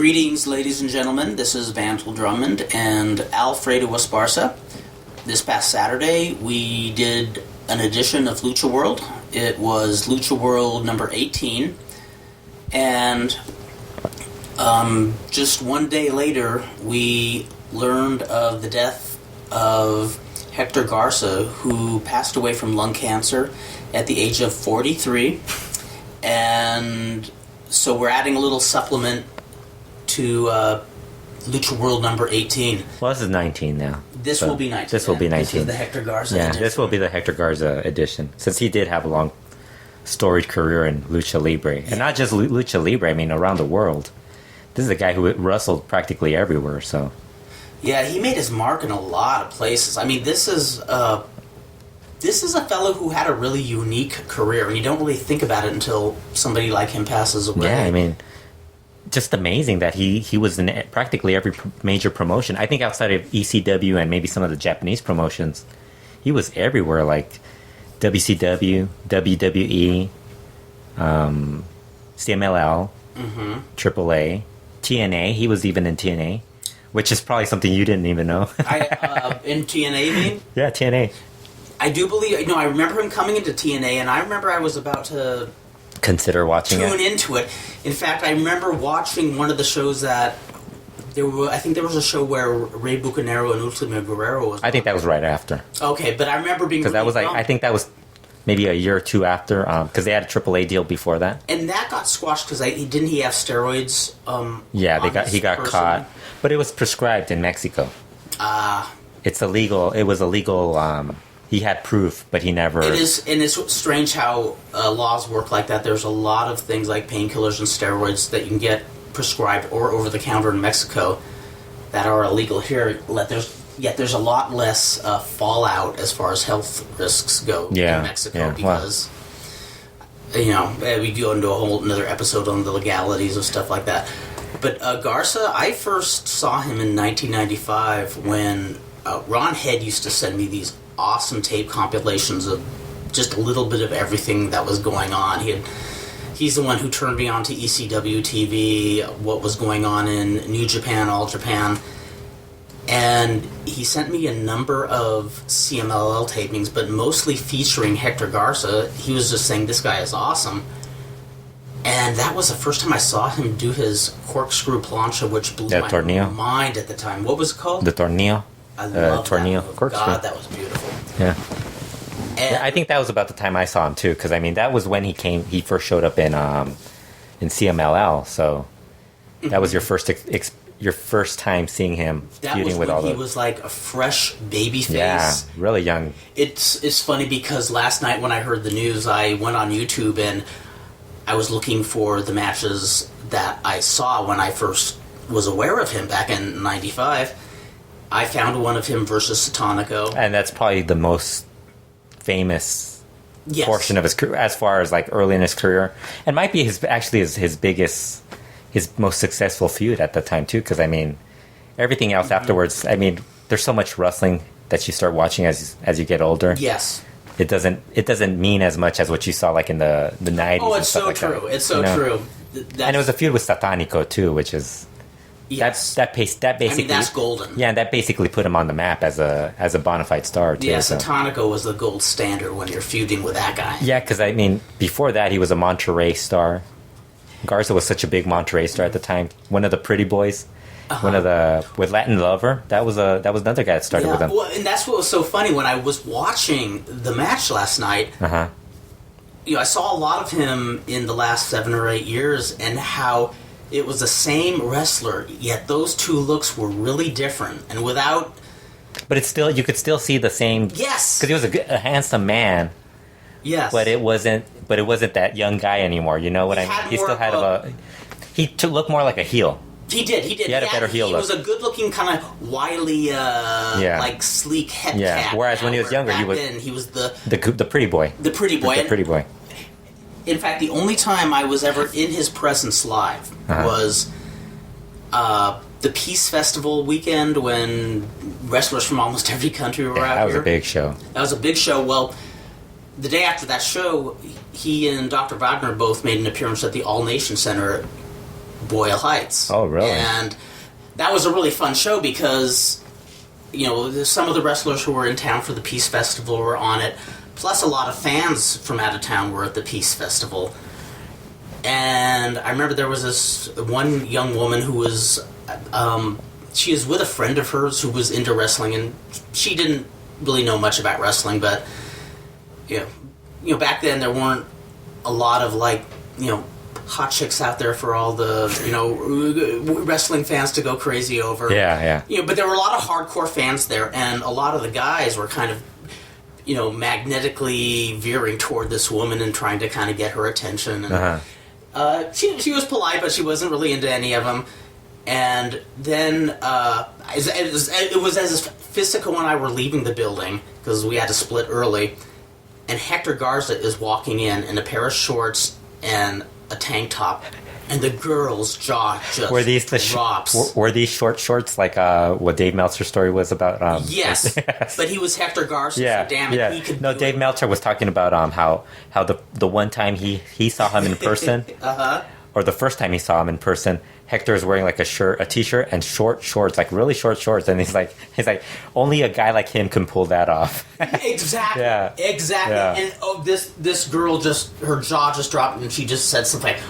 Greetings, ladies and gentlemen. This is Vandal Drummond and Fredo Esparza. This past Saturday, we did an edition of LuchaWorld. It was LuchaWorld number 18. And just one day later, we learned of the death of Hector Garza, who passed away from lung cancer at the age of 43. And so we're adding a little supplement to LuchaWorld number 18. Well, this is 19 now. This will be 19. This will be 19. This is the Hector Garza edition. This will be the Hector Garza edition, since he did have a long, storied career in Lucha Libre. Yeah. And not just Lucha Libre, I mean, around the world. This is a guy who wrestled practically everywhere, so... Yeah, he made his mark in a lot of places. I mean, this is a fellow who had a really unique career, and you don't really think about it until somebody like him passes away. Yeah, I mean... Just amazing that he was in practically every major promotion. I think outside of ECW and maybe some of the Japanese promotions, he was everywhere, like WCW, WWE, CMLL, AAA, TNA. He was even in TNA, which is probably something you didn't even know. In TNA, you mean? Yeah, TNA. I do believe... I remember him coming into TNA, and I remember I was about to... Consider watching tune into it. In fact, I remember watching one of the shows that I think there was a show where Rey Bucanero and Ultimo Guerrero was. I think that was right after. Okay, but I remember being because that was I think that was maybe a year or two after because they had a AAA deal before that. And that got squashed because didn't he have steroids? He got caught, but it was prescribed in Mexico. It's illegal. It was illegal. He had proof, but he never... It is, and it's strange how laws work like that. There's a lot of things like painkillers and steroids that you can get prescribed or over-the-counter in Mexico that are illegal here. Yet there's a lot less fallout as far as health risks go in Mexico because, we go into a whole another episode on the legalities of stuff like that. But Garza, I first saw him in 1995 when Ron Head used to send me these awesome tape compilations of just a little bit of everything that was going on. He's the one who turned me on to ECW TV, what was going on in New Japan, All Japan, and he sent me a number of CMLL tapings, but mostly featuring Hector Garza. He was just saying, this guy is awesome. And that was the first time I saw him do his corkscrew plancha, which blew my mind at the time. What was it called? The Tornillo. I love Tornillo. That. God, that was beautiful. Yeah. And I think that was about the time I saw him too, because I mean that was when he first showed up in CMLL. So that was your first time seeing him feuding with all the... He was like a fresh baby face. Yeah, really young. It's funny because last night when I heard the news, I went on YouTube and I was looking for the matches that I saw when I first was aware of him back in '95. I found one of him versus Satanico. And that's probably the most famous portion of his career, as far as like early in his career. And might be his biggest, his most successful feud at the time too, because I mean, everything else afterwards, I mean, there's so much wrestling that you start watching as you get older. Yes. It doesn't mean as much as what you saw like in the 90s. Oh, it's so true. It's so true. And it was a feud with Satanico too, which is... Yes. That basically... I mean, that's golden. Yeah, and that basically put him on the map as a bona fide star, too. Yeah, Satanico was the gold standard when you're feuding with that guy. Yeah, because, I mean, before that, he was a Monterrey star. Garza was such a big Monterrey star at the time. One of the pretty boys. One of the... With Latin Lover. That was another guy that started with him. Well, and that's what was so funny. When I was watching the match last night, I saw a lot of him in the last 7 or 8 years, and how... It was the same wrestler, yet those two looks were really different, and without. But it's still, you could still see the same. Yes, because he was a handsome man. Yes, but it wasn't that young guy anymore. You know what I mean? He still had he looked more like a heel. He did. He had a better heel look. He was a good-looking, kind of wily, like sleek head cap. Whereas when he was younger, he was the pretty boy. The pretty boy. The pretty boy. In fact, the only time I was ever in his presence live was the Peace Festival weekend when wrestlers from almost every country were out here. That was a big show. That was a big show. Well, the day after that show, he and Dr. Wagner both made an appearance at the All Nation Center. Boyle Heights. Oh, really? And that was a really fun show because, some of the wrestlers who were in town for the Peace Festival were on it, plus a lot of fans from out of town were at the Peace Festival. And I remember there was this one young woman who was, she was with a friend of hers who was into wrestling, and she didn't really know much about wrestling, but, back then there weren't a lot of, hot chicks out there for all the, wrestling fans to go crazy over. Yeah. But there were a lot of hardcore fans there, and a lot of the guys were kind of, magnetically veering toward this woman and trying to kind of get her attention. And, she was polite, but she wasn't really into any of them. And then it was as if Fistico and I were leaving the building, because we had to split early, and Hector Garza is walking in a pair of shorts and a tank top, and the girl's jaw just drops. Were these short shorts like what Dave Meltzer's story was about? Yes, but he was Hector Garza, yeah, so damn it, yeah. he could. No, Dave Meltzer was talking about how the one time he saw him in person, or the first time he saw him in person, Hector is wearing like a t-shirt and short shorts, like really short shorts, and he's like only a guy like him can pull that off. Exactly. Yeah. Exactly. Yeah. And this girl her jaw just dropped, and she just said something like,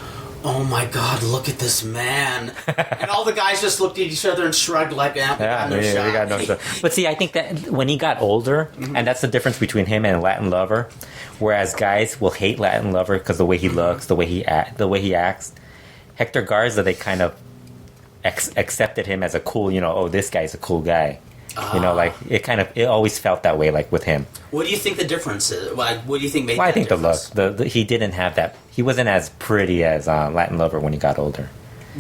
"Oh my God, look at this man!" And all the guys just looked at each other and shrugged like, "We got no shot." But see, I think that when he got older, and that's the difference between him and Latin Lover, whereas guys will hate Latin Lover because the way he looks, the way he acts. Hector Garza, they kind of accepted him as a cool, this guy's a cool guy. It always felt that way, like with him. What do you think the difference is? What do you think made that I think difference? the look. He didn't have that. He wasn't as pretty as Latin Lover when he got older.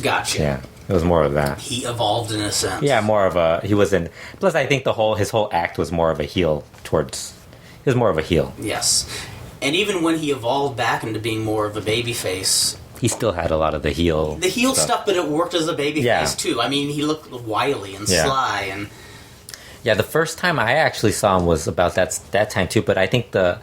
Gotcha. Yeah, it was more of that. He evolved in a sense. Yeah, more of a. He wasn't. Plus, I think his whole act was more of a heel towards. He was more of a heel. Yes, and even when he evolved back into being more of a babyface, he still had a lot of the heel stuff, but it worked as a babyface too. I mean, he looked wily and sly, and the first time I actually saw him was about that time too. But I think that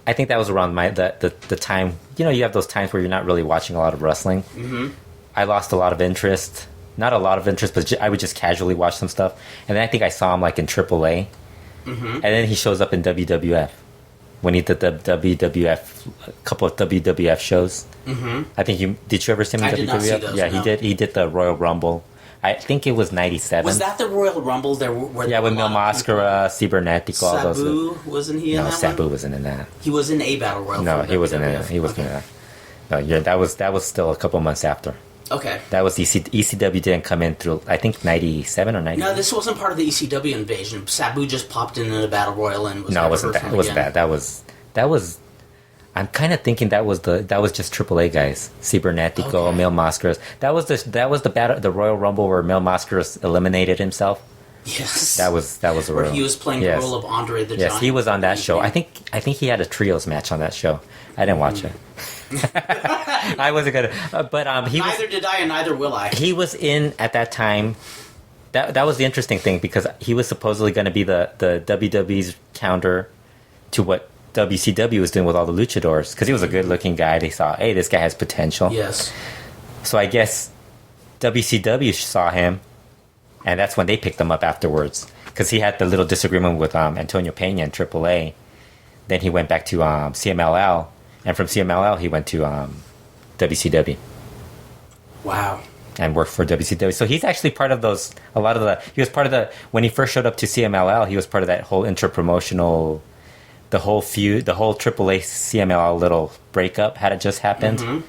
was around the time. You have those times where you're not really watching a lot of wrestling. Mm-hmm. I lost a lot of interest. Not a lot of interest, but I would just casually watch some stuff. And then I think I saw him like in AAA, and then he shows up in WWF. When he did the WWF, a couple of WWF shows. Mm-hmm. I think did you ever see him in WWF? Did not see those, yeah, no. He did the Royal Rumble. I think it was 97. Was that the Royal Rumble? With Mil Mascara, Cibernetico, all those. Sabu, wasn't he in that one? No, Sabu wasn't in that. He was in a Battle Royal. No, he wasn't in it. He wasn't in that. No, that was still a couple months after. Okay. That was ECW didn't come in through, I think, 97 or 98. No, this wasn't part of the ECW invasion. Sabu just popped in a Battle Royal and was No, it wasn't that. It wasn't that. That was. I'm kind of thinking that was just AAA guys. Cibernetico, Mil Mascaras. That was the Royal Rumble where Mil Mascaras eliminated himself. Yes. That was the where Royal. he was playing the role of Andre the Giant. Yes, he was on that show. I think he had a trios match on that show. I didn't watch it. I wasn't gonna. But neither did I, and neither will I. He was in at that time. That was the interesting thing because he was supposedly going to be the WWE's counter to what WCW was doing with all the luchadors because he was a good-looking guy. They saw, hey, this guy has potential. Yes. So I guess WCW saw him, and that's when they picked him up afterwards because he had the little disagreement with Antonio Pena in AAA. Then he went back to CMLL, and from CMLL he went to WCW. Wow. And worked for WCW. So he's actually part of those. He was part of when he first showed up to CMLL. He was part of that whole interpromotional. The whole feud, the whole AAA CMLL little breakup had it just happened,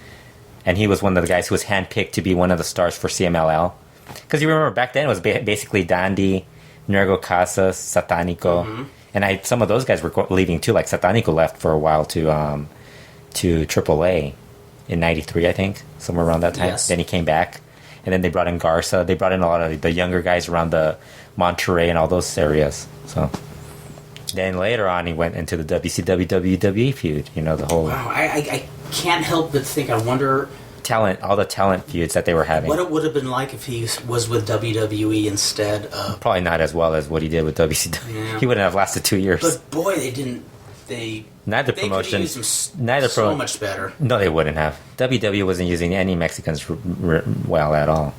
and he was one of the guys who was handpicked to be one of the stars for CMLL. Because you remember back then it was basically Dandy, Nergo Casas, Satanico, and some of those guys were leaving too. Like Satanico left for a while to AAA in '93, I think, somewhere around that time. Yes. Then he came back, and then they brought in Garza. They brought in a lot of the younger guys around the Monterrey and all those areas. So. Then later on, he went into the WCW WWE feud. The whole. Wow, I can't help but think. I wonder all the talent feuds that they were having. What it would have been like if he was with WWE instead of. Probably not as well as what he did with WCW. Yeah. He wouldn't have lasted 2 years. But boy, they didn't. Neither promotion. So much better. No, they wouldn't have. WWE wasn't using any Mexicans well at all.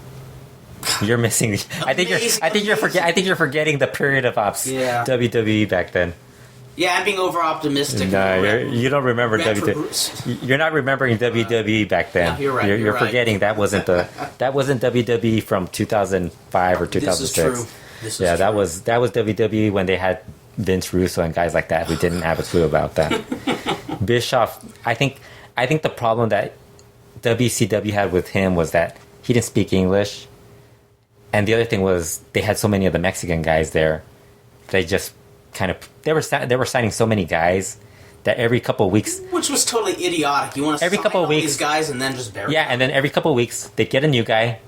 You're missing. I think you're forgetting the period of ops. Yeah. WWE back then. Yeah, I'm being over optimistic. No, you don't remember WWE. You're not remembering WWE back then. No, you're right. You're forgetting that wasn't WWE from 2005 or 2006. This is yeah, true. that was WWE when they had Vince Russo and guys like that who didn't have a clue about that. Bischoff, I think the problem that WCW had with him was that he didn't speak English, and the other thing was they had so many of the Mexican guys there. They just they were signing so many guys that every couple of weeks, which was totally idiotic. You want to sign all these guys and then just bury them. And then every couple of weeks they get a new guy.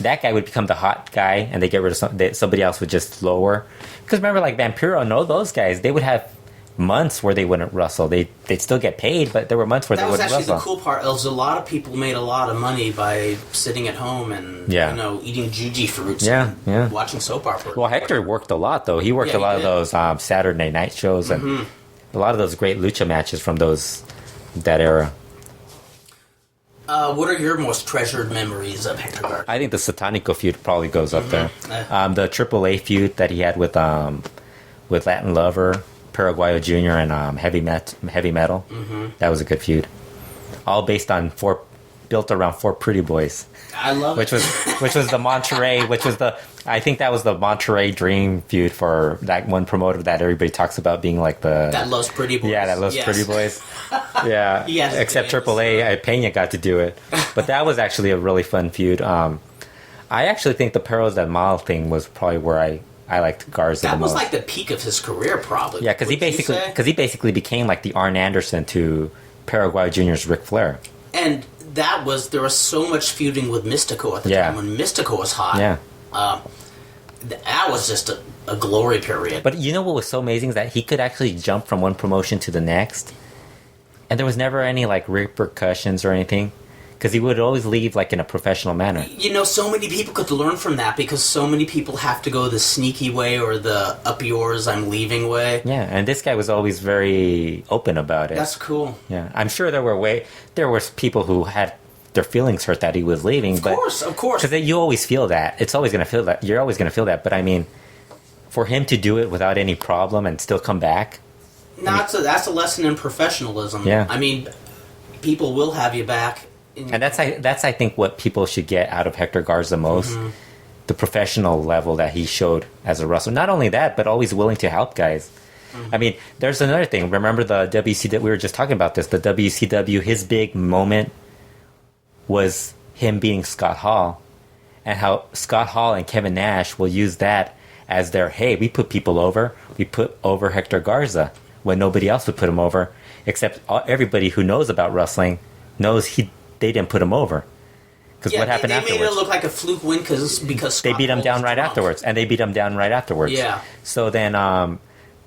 That guy would become the hot guy, and they get rid of somebody else would just lower. Because remember, like Vampiro and all those guys, they would have months where they wouldn't wrestle. They'd still get paid, but there were months where they wouldn't wrestle. That was actually the cool part. Was a lot of people made a lot of money by sitting at home and eating juji fruits and watching soap operas. Well, Hector worked a lot, though. He worked a lot of those Saturday night shows and a lot of those great lucha matches from that era. What are your most treasured memories of Hector Garza? I think the Satanico feud probably goes up there. The AAA feud that he had with Latin Lover, Paraguayo Jr., and Heavy Metal. That was a good feud. All built around four pretty boys. I love it. Which was the Monterrey, I think that was the Monterrey Dream feud for that one promoter that everybody talks about being like that loves pretty boys. Yeah, that loves pretty boys. Yeah, except AAA, Peña got to do it. But that was actually a really fun feud. I actually think the Perros del Mal thing was probably where I liked Garza the most. That was like the peak of his career, probably. Yeah, because he basically became like the Arn Anderson to Paraguay Jr.'s Ric Flair. And there was so much feuding with Mystico at the time when Mystico was hot. Yeah. That was just a glory period. But you know what was so amazing is that he could actually jump from one promotion to the next, and there was never any like repercussions or anything, because he would always leave like in a professional manner. So many people could learn from that because so many people have to go the sneaky way or the up yours, I'm leaving way. Yeah, and this guy was always very open about it. That's cool. Yeah, I'm sure there were people who had their feelings hurt that he was leaving. Of course. Because you always feel that. It's always going to feel that. You're always going to feel that. But I mean, for him to do it without any problem and still come back. That's a lesson in professionalism. Yeah. I mean, people will have you back. And that's I think what people should get out of Hector Garza most. The professional level that he showed as a wrestler. Not only that, but always willing to help guys. I mean, there's another thing. Remember the WCW, we were just talking about this, the WCW, his big moment was him beating Scott Hall, and how Scott Hall and Kevin Nash will use that as their, hey, we put people over. We put over Hector Garza when nobody else would put him over, except everybody who knows about wrestling knows they didn't put him over. Because what happened afterwards? They made it look like a fluke win because Scott they beat him Hall down was right drunk. afterwards, and they beat him down right afterwards. Yeah. So then, I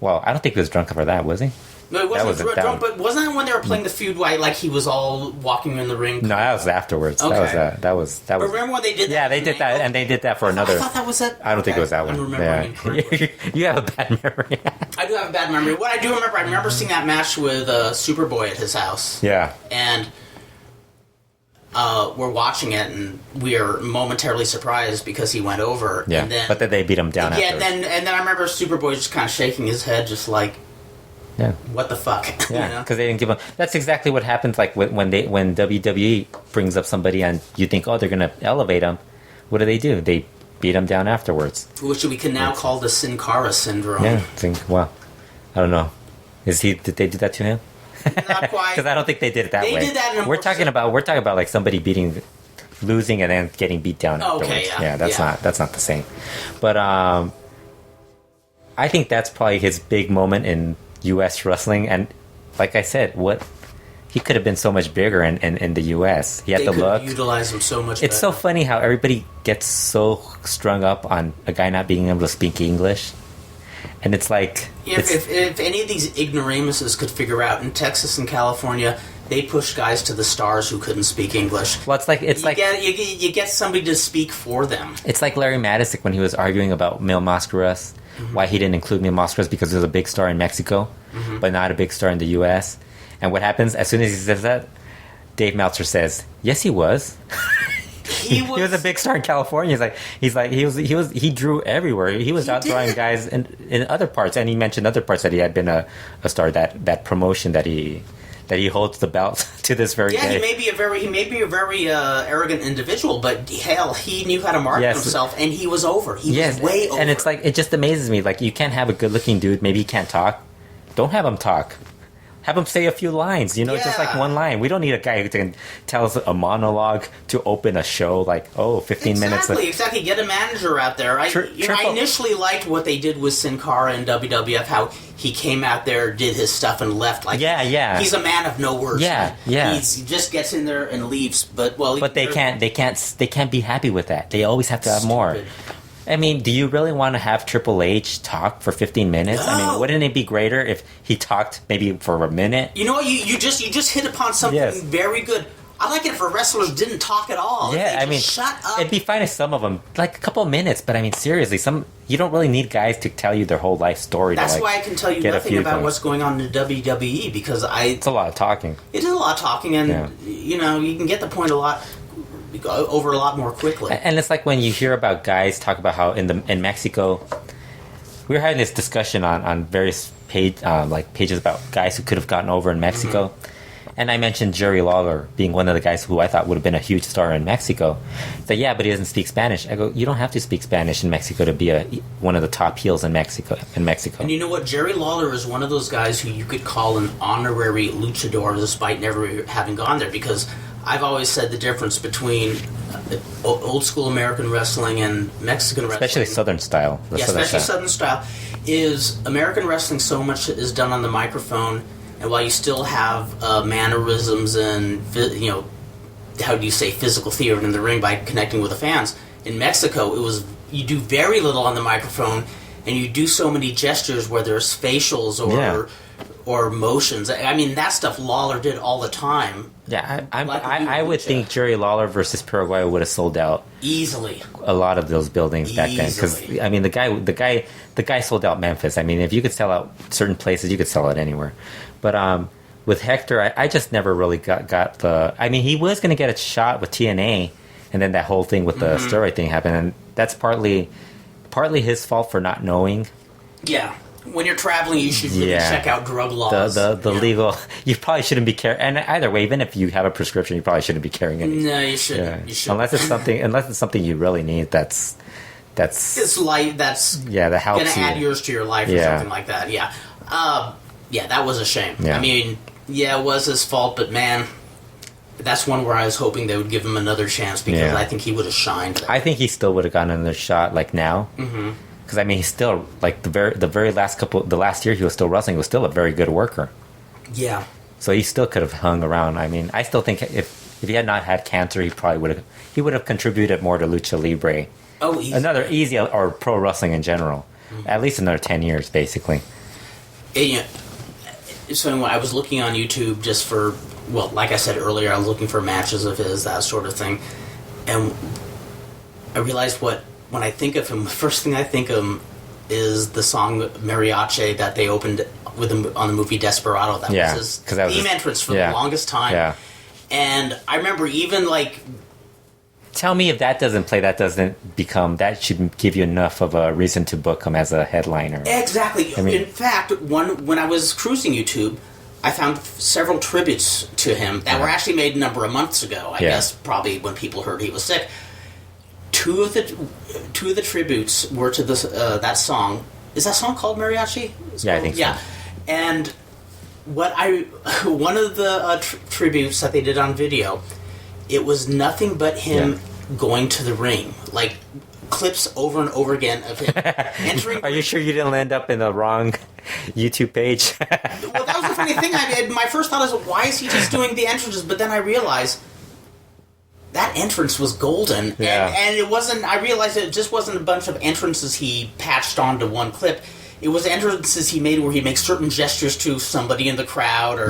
don't think he was drunk for that, was he? No, it wasn't drunk, but wasn't that when they were playing the feud like he was all walking in the ring? No, that was afterwards. Okay. That was. But remember when they did that? Yeah, they did that, and they did that for another. I thought that was it. I don't think it was that one. I'm remembering incorrectly. You have a bad memory. I do have a bad memory. What I remember seeing that match with Superboy at his house. Yeah. And we're watching it, and we are momentarily surprised because he went over. Yeah, and then, but then they beat him down. Yeah, afterwards. and then I remember Superboy just kind of shaking his head, just like, yeah, what the fuck? Yeah, because they didn't give him. That's exactly what happens. Like when WWE brings up somebody and you think, oh, they're gonna elevate him. What do? They beat him down afterwards. Which we can now call the Sin Cara Syndrome. Yeah, well, I don't know. Did they do that to him? Not quite. Because I don't think they did it that way. They did that in a we're talking about like somebody losing and then getting beat down afterwards. Okay, yeah. That's not the same. But I think that's probably his big moment in U.S. wrestling. And like I said, he could have been so much bigger in the U.S. He had the look. Utilize him so much. It's better. so funny how everybody gets so strung up on a guy not being able to speak English. And it's like... If any of these ignoramuses could figure out, in Texas and California, they pushed guys to the stars who couldn't speak English. Well, you get somebody to speak for them. It's like Larry Madison when he was arguing about Mil Mascaras. why he didn't include me in Moscow is because he was a big star in Mexico, but not a big star in the U.S. And what happens as soon as he says that, Dave Meltzer says, "Yes, he was." He was a big star in California. He drew everywhere. He was out drawing guys in other parts, and he mentioned other parts that he had been a star. That promotion that he holds the belt to this very day. He may be a very arrogant individual, but hell, he knew how to market himself, and he was over. He was way over. And it's like, it just amazes me. Like, you can't have a good-looking dude. Maybe he can't talk. Don't have him talk. Have him say a few lines, just like one line. We don't need a guy who can tell us a monologue to open a show, 15 minutes. Exactly. Get a manager out there. I initially liked what they did with Sin Cara and WWF, how he came out there, did his stuff, and left. He's a man of no words. He just gets in there and leaves. But they can't be happy with that. They always have to have more. I mean, do you really want to have Triple H talk for 15 minutes? No. I mean, wouldn't it be greater if he talked maybe for a minute? You know what? You just hit upon something very good. I like it if wrestlers didn't talk at all. Yeah, shut up. It'd be fine if some of them, like a couple of minutes, but I mean, seriously, you don't really need guys to tell you their whole life story. That's why I can tell you nothing about what's going on in the WWE, because it's a lot of talking. It is a lot of talking, and you can get the point over a lot more quickly. And it's like when you hear about guys talk about how in Mexico, we were having this discussion on various pages about guys who could have gotten over in Mexico. And I mentioned Jerry Lawler being one of the guys who I thought would have been a huge star in Mexico. But but he doesn't speak Spanish. I go, you don't have to speak Spanish in Mexico to be one of the top heels in Mexico. And you know what? Jerry Lawler is one of those guys who you could call an honorary luchador despite never having gone there, because I've always said the difference between old school American wrestling and Mexican wrestling, especially Southern style. Southern style, is American wrestling so much is done on the microphone, and while you still have mannerisms and how do you say physical theater in the ring by connecting with the fans, in Mexico you do very little on the microphone, and you do so many gestures where there's facials or motions. I mean, that stuff Lawler did all the time. Yeah, I would think Jerry Lawler versus Paraguay would have sold out easily a lot of those buildings back then. Because I mean, the guy sold out Memphis. I mean, if you could sell out certain places, you could sell it anywhere. But with Hector, I just never really got the. I mean, he was going to get a shot with TNA, and then that whole thing with the steroid thing happened, and that's partly his fault for not knowing. Yeah. When you're traveling, you should really check out drug laws. The legal. You probably shouldn't be carrying. And either way, even if you have a prescription, you probably shouldn't be carrying anything. No, you shouldn't. Yeah. You shouldn't. Unless it's something you really need. That's. It's like that's. That helps gonna add years to your life or something like that. Yeah. That was a shame. Yeah. I mean, it was his fault, but man, that's one where I was hoping they would give him another chance, because I think he would have shined there. I think he still would have gotten another shot now. Mm-hmm. Because I mean, he's still the last year he was still wrestling. He was still a very good worker. Yeah. So he still could have hung around. I mean, I still think if he had not had cancer, he probably would have contributed more to Lucha Libre. Oh, easy. Another easy or pro wrestling in general. Mm-hmm. At least another 10 years, basically. So I was looking on YouTube just for, like I said earlier, I was looking for matches of his, that sort of thing, and I realized when I think of him, the first thing I think of him is the song Mariachi that they opened with him on the movie Desperado. That was his theme entrance for the longest time. Yeah. And I remember even Tell me if that doesn't play, that should give you enough of a reason to book him as a headliner. Exactly. I mean, in fact, when I was cruising YouTube, I found several tributes to him that were actually made a number of months ago. I guess probably when people heard he was sick. Two of the tributes were to this that song. Is that song called Mariachi? I think so. Yeah, and one of the tributes that they did on video, it was nothing but him going to the ring, like clips over and over again of him entering. Are you sure you didn't end up in the wrong YouTube page? Well, that was the funny thing. My first thought is, why is he just doing the entrances? But then I realized that entrance was golden, and it wasn't. I realized it just wasn't a bunch of entrances he patched onto one clip. it was entrances he made where he makes certain gestures to somebody in the crowd, or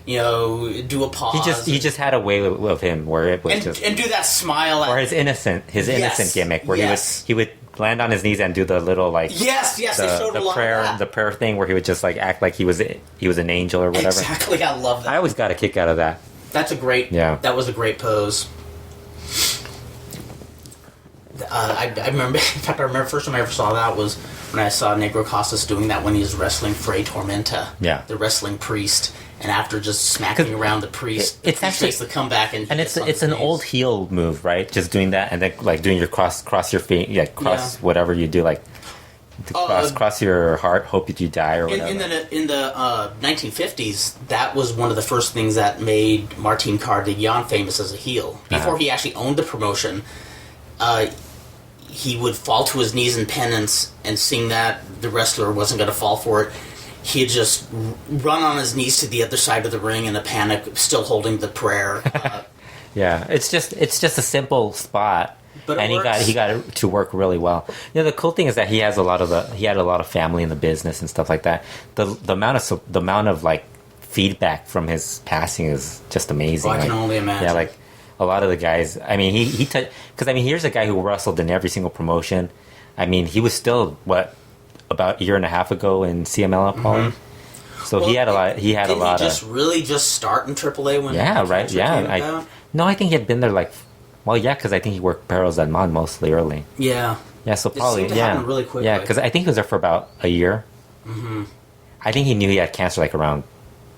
do a pause. He just had a way of him where it was and do that smile, or his innocent gimmick where he would land on his knees and do the little they showed a lot of that. The prayer thing where he would just act like he was an angel or whatever. Exactly, I love that. I always got a kick out of that. That's a great. Yeah. That was a great pose. I remember. In fact, I remember first time I ever saw that was when I saw Negro Casas doing that when he was wrestling Fray Tormenta, the wrestling priest, and after just smacking around the priest, it's actually the comeback, and it's an old heel move, right? Just doing that, and then doing your cross your feet, whatever you do, cross your heart, hope you die, or whatever. In the 1950s, that was one of the first things that made Martin Cardignan famous as a heel. Before he actually owned the promotion, he would fall to his knees in penance, and seeing that the wrestler wasn't going to fall for it, he'd just run on his knees to the other side of the ring in a panic, still holding the prayer. It's just a simple spot. But and he got it to work really well. The cool thing is that he had a lot of family in the business and stuff like that. The amount of feedback from his passing is just amazing. I can only imagine. Yeah, a lot of the guys. I mean, here's a guy who wrestled in every single promotion. I mean, he was still about a year and a half ago in CMLL AAA. So he had a lot. He had a lot. Did he just start in AAA when? Yeah, right. Yeah, I think he had been there because I think he worked Perros del Mar mostly early. Yeah. Yeah, so probably it happen really quickly. Yeah, because I think he was there for about a year. Mm-hmm. I think he knew he had cancer around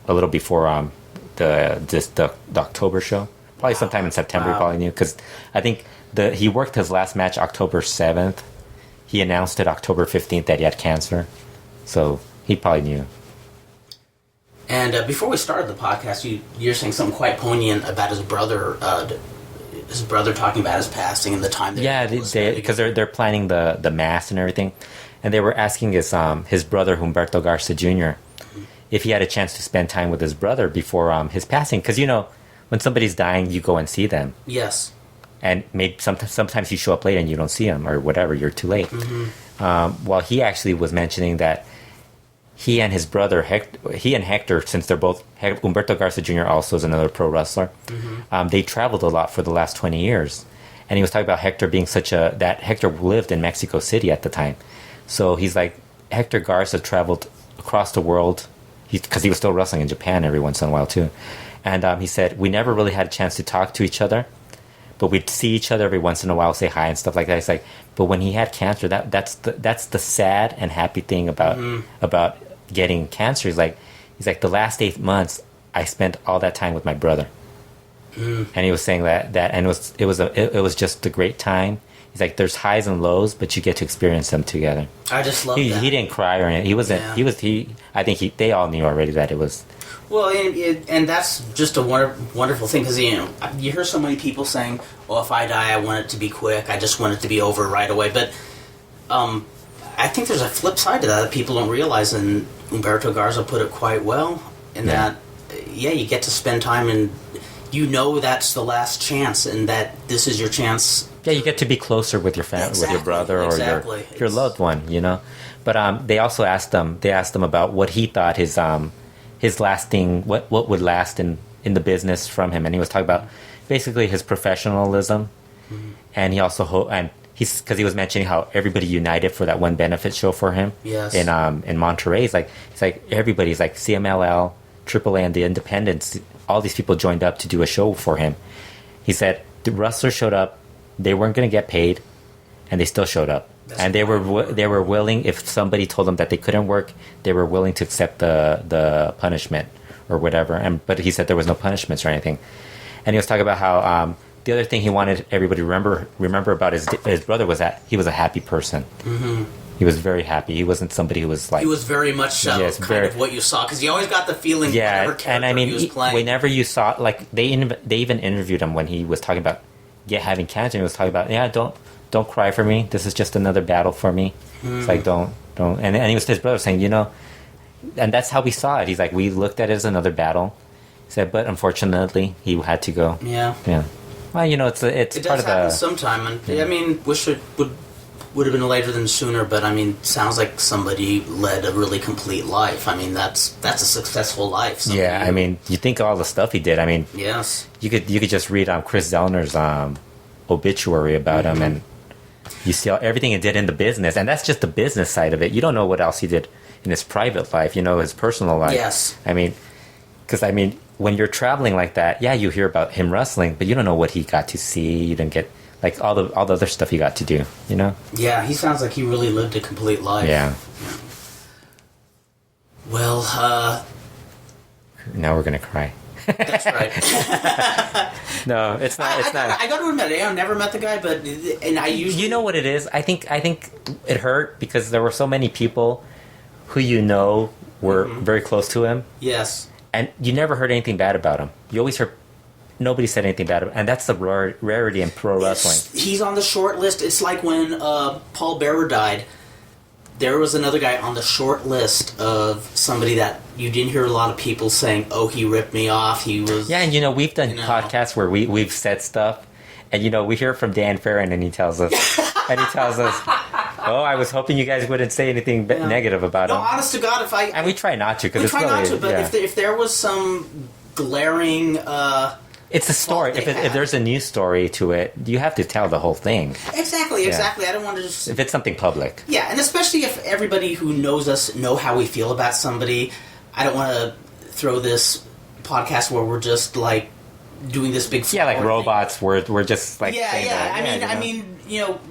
a little before the October show. Probably sometime in September. He probably knew because I think he worked his last match October 7th. He announced it October 15th that he had cancer, so he probably knew. And before we started the podcast, you're saying something quite poignant about his brother. His brother talking about his passing and the time. Because they're planning the mass and everything, and they were asking his brother Humberto Garza Jr. if he had a chance to spend time with his brother before his passing. Because when somebody's dying, you go and see them. Yes. And maybe sometimes you show up late and you don't see them or whatever. You're too late. Mm-hmm. Well, he actually was mentioning that he and his brother, Hector, since they're both, Humberto Garza Jr. also is another pro wrestler, they traveled a lot for the last 20 years. And he was talking about Hector being that Hector lived in Mexico City at the time. So he's like, Hector Garza traveled across the world, because he was still wrestling in Japan every once in a while too. And he said, we never really had a chance to talk to each other, but we'd see each other every once in a while, say hi and stuff like that. It's like, but when he had cancer, that's the sad and happy thing about getting cancer. He's like the last 8 months I spent all that time with my brother, and he was saying that and it was just a great time. He's like, there's highs and lows, but you get to experience them together. I just love that. He didn't cry or anything. He wasn't. Yeah. I think they all knew already that it was. Well, and that's just a wonderful thing, because you hear so many people saying, "Well, if I die, I want it to be quick. I just want it to be over right away." But I think there's a flip side to that people don't realize, and Humberto Garza put it quite well, in that you get to spend time, and that's the last chance, and that this is your chance. Yeah, you get to be closer with your family, with your brother or your loved one, But they also asked him about what he thought his lasting, what would last in the business from him, and he was talking about basically his professionalism, and he also because he was mentioning how everybody united for that one benefit show for him in Monterey. He's like everybody's like CMLL, AAA, and the independents. All these people joined up to do a show for him. He said the wrestlers showed up, they weren't going to get paid, and they still showed up. And they were willing, if somebody told them that they couldn't work, they were willing to accept the punishment or whatever. But he said there was no punishments or anything. And he was talking about how the other thing he wanted everybody to remember about his brother was that he was a happy person. Mm-hmm. He was very happy. He wasn't somebody who was like... He was very much kind of what you saw, because you always got the feeling whatever character he was playing. Whenever you saw... They even interviewed him when he was talking about having cancer. He was talking about, don't cry for me. This is just another battle for me. It's like, don't. And he was his brother saying, and that's how we saw it. He's like, we looked at it as another battle. He said, but unfortunately, he had to go. Yeah. Yeah. Well, it's part of the... It does happen sometime, and I mean, wish it would would have been later than sooner, but I mean, sounds like somebody led a really complete life. I mean, that's a successful life. Yeah, I mean, you think of all the stuff he did. I mean, yes, you could just read Chris Zellner's obituary about him, and you see everything he did in the business, and that's just the business side of it. You don't know what else he did in his private life, his personal life. Yes, I mean, because when you're traveling like that, yeah, you hear about him wrestling, but you don't know what he got to see. You don't get like all the other stuff he got to do. Yeah, he sounds like he really lived a complete life. Yeah. Well, now we're gonna cry. That's right. No, it's not. I got to admit, I never met the guy, and I usually. You know what it is? I think it hurt because there were so many people who were very close to him. Yes. And you never heard anything bad about him. You always heard nobody said anything bad about him. And that's the rarity in pro wrestling. He's on the short list. It's like when Paul Bearer died. There was another guy on the short list of somebody that you didn't hear a lot of people saying, "Oh, he ripped me off. He was." Yeah, and we've done podcasts where we've said stuff, and we hear from Dan Farron, and he tells us, "Oh, I was hoping you guys wouldn't say anything negative about him." No, honest to God, and we try not to because we try not to. But if there was some glaring. It's a story. If there's a news story to it, you have to tell the whole thing. Exactly. I don't want to just... If it's something public. Yeah, and especially if everybody who knows us know how we feel about somebody, I don't want to throw this podcast where we're just, like, doing this big... Yeah, like robots, we're just, like... I mean,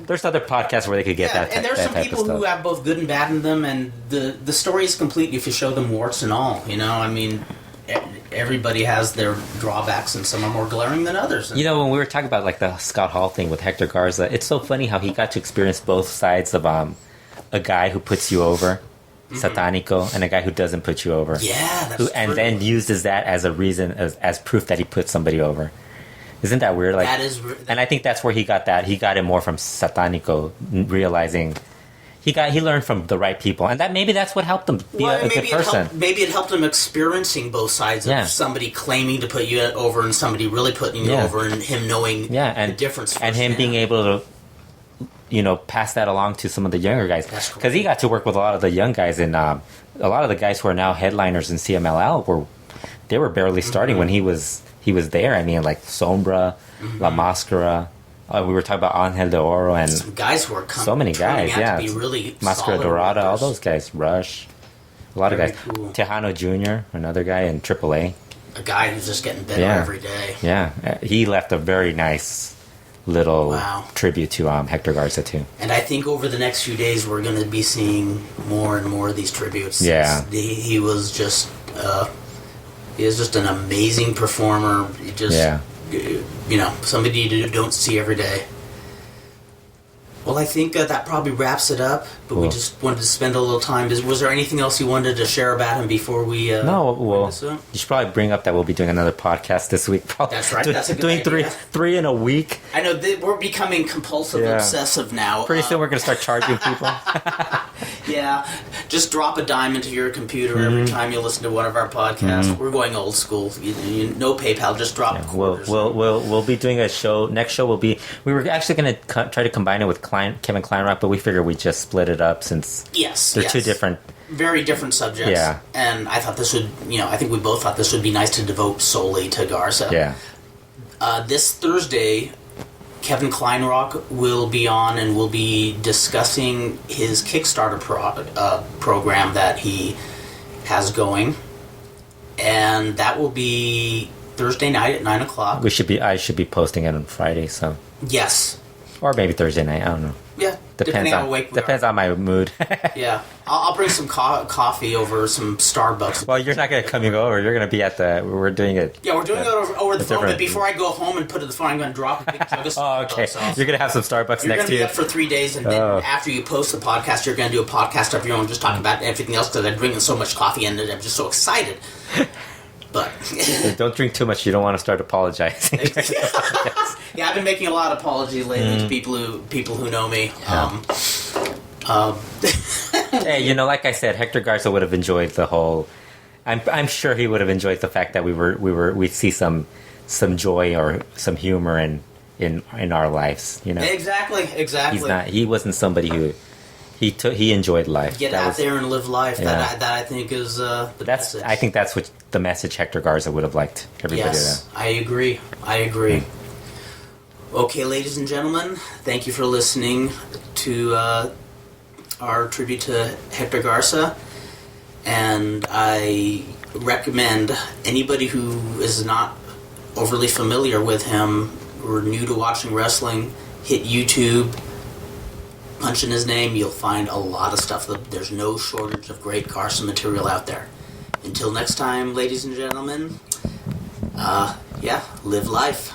there's other podcasts where they could get that and there's some people who have both good and bad in them, and the story is complete if you show them warts and all, I mean... Everybody has their drawbacks, and some are more glaring than others. When we were talking about like the Scott Hall thing with Hector Garza, it's so funny how he got to experience both sides of a guy who puts you over, Satanico, and a guy who doesn't put you over. Yeah, that's true. And then uses that as a reason, as proof that he put somebody over. Isn't that weird? Like, that is, and I think that's where he got that. He got it more from Satanico, realizing... He learned from the right people, and maybe that's what helped him be a good person. Maybe it helped him experiencing both sides of somebody claiming to put you over and somebody really putting you over, and him knowing the difference. And him being able to, pass that along to some of the younger guys. Because he got to work with a lot of the young guys, and a lot of the guys who are now headliners in CMLL were barely starting when he was there. I mean, like Sombra, La Mascara. We were talking about Angel de Oro and some guys who are so many guys, to be really Mascara Dorada, all those guys, Rush, a lot of guys. Cool. Tejano Jr., another guy in AAA. A guy who's just getting better every day. Yeah, he left a very nice little tribute to Hector Garza too. And I think over the next few days we're going to be seeing more and more of these tributes. Yeah, he was just an amazing performer. He just somebody you don't see every day. Well, I think that probably wraps it up, but we just wanted to spend a little time. Was there anything else you wanted to share about him before we... No, well, you should probably bring up that we'll be doing another podcast this week. Probably. That's right. That's a good doing idea. three in a week. I know, we're becoming compulsive, obsessive now. Pretty soon we're going to start charging people. Yeah, just drop a dime into your computer every time you listen to one of our podcasts. We're going old school. No PayPal, just drop quarters. We'll be doing a show. Next show will be... We were actually going to try to combine it with Kevin Kleinrock, but we figured we'd just split it up since they're two different... Very different subjects. Yeah. And I thought this would... I think we both thought this would be nice to devote solely to Garza. Yeah. This Thursday... Kevin Kleinrock will be on and will be discussing his Kickstarter program that he has going, and that will be Thursday night at 9 o'clock. I should be posting it on Friday, so yes, or maybe Thursday night. I don't know. Yeah, depends on my mood. Yeah, I'll bring some coffee over, some Starbucks. Well, you're not going to come over. You're going to be at we're doing it. Yeah, we're doing it over the phone. But before I go home and put it in the phone, I'm going to drop a big jug of Starbucks. Oh, okay. You're going to have some Starbucks next to you. You're going to be up for 3 days, and then after you post the podcast, you're going to do a podcast of your own, just talking about everything else because I'm drinking so much coffee and I'm just so excited. But don't drink too much. You don't want to start apologizing. Yeah, I've been making a lot of apologies lately to people who know me. Hey, like I said, Hector Garza would have enjoyed the whole. I'm sure he would have enjoyed the fact that we see some joy or some humor in our lives. You know, Exactly. He wasn't somebody who he enjoyed life. Get out there and live life. Yeah. That I think is the message. I think that's what the message Hector Garza would have liked everybody Yes, to. I agree. Okay, ladies and gentlemen, thank you for listening to our tribute to Hector Garza, and I recommend anybody who is not overly familiar with him or new to watching wrestling, hit YouTube, punch in his name, you'll find a lot of stuff. There's no shortage of great Garza material out there. Until next time, ladies and gentlemen, live life.